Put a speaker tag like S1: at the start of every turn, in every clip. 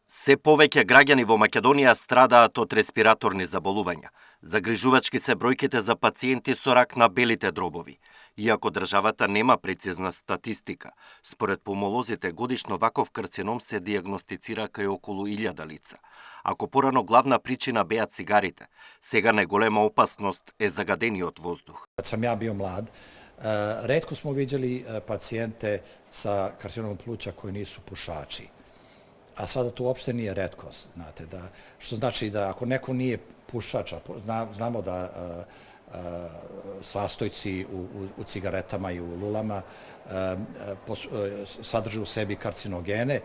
S1: Се повеќе граѓани во Македонија страдаат од респираторни заболувања. Загрижувачки се бројките за пациенти со рак на белите дробови. Иако државата нема прецизна статистика, според помолозите годишно ваков карцином се дијагностицира кај околу 1000 лица. Ако порано главна причина беа цигарите, сега најголема опасност е загадениот воздух.
S2: Кад сам ја био млад, ретко смо видели пациенте са карциномом плуќа кои нису пушачи. A sada to uopšte nije retkost, znate, što znači da ako neko nije pušač, znamo da sastojci u cigaretama i u lulama sadrže u sebi karcinogene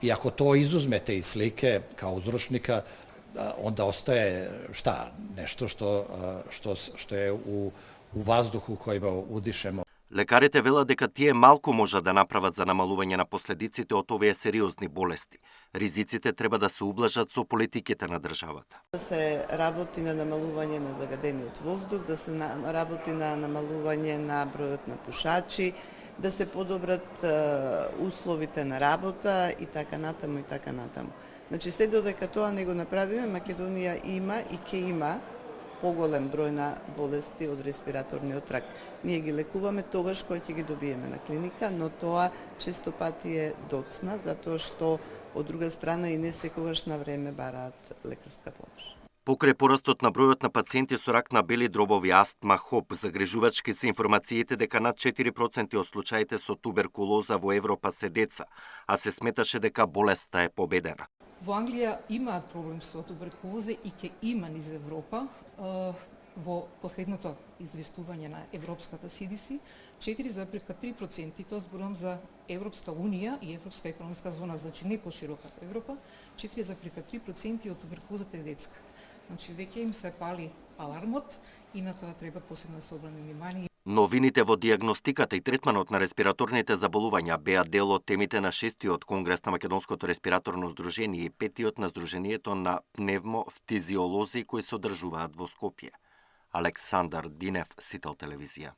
S2: i ako to izuzmete iz slike kao uzročnika, onda ostaje nešto što je u vazduhu kojima udišemo.
S1: Лекарите велат дека тие малку можат да направат за намалување на последиците од овие сериозни болести. Ризиците треба да се ублажат со политиките на државата.
S3: Да се работи на намалување на загадениот воздух, да се работи на намалување на бројот на пушачи, да се подобрат условите на работа и така натаму и така натаму. Значи се додека тоа не го направиме, Македонија има и ќе има поголем број на болести од респираторниот тракт. Ние ги лекуваме тогаш кога ќе ги добиеме на клиника, но тоа често пати е доцна, затоа што од друга страна и не секогаш на време бараат лекарска помош.
S1: Покрај порастот на бројот на пациенти со рак на бели дробови, астма, ХОП, загрижувачки се информациите дека над 4% од случаите со туберкулоза во Европа се деца, а се сметаше дека болеста е победена.
S4: Во Англија имаат проблем со туберкулоза и ќе има низ Европа. Во последното известување на Европската CDC, 4,3%, тоа зборувам за Европска Унија и Европска економска зона, значи не пошироката Европа, 4,3% од туберкулозата е детска. Значи веќе им се пали алармот и на тоа треба посебно да се обране внимание.
S1: Новините во дијагностиката и третманот на респираторните заболувања беа дел од темите на 6-тиот конгрес на Македонското респираторно здружение и 5-тиот на Здруженијето на пневмофтизиолози кои се одржуваат во Скопје. Александар Динев, Сител телевизија.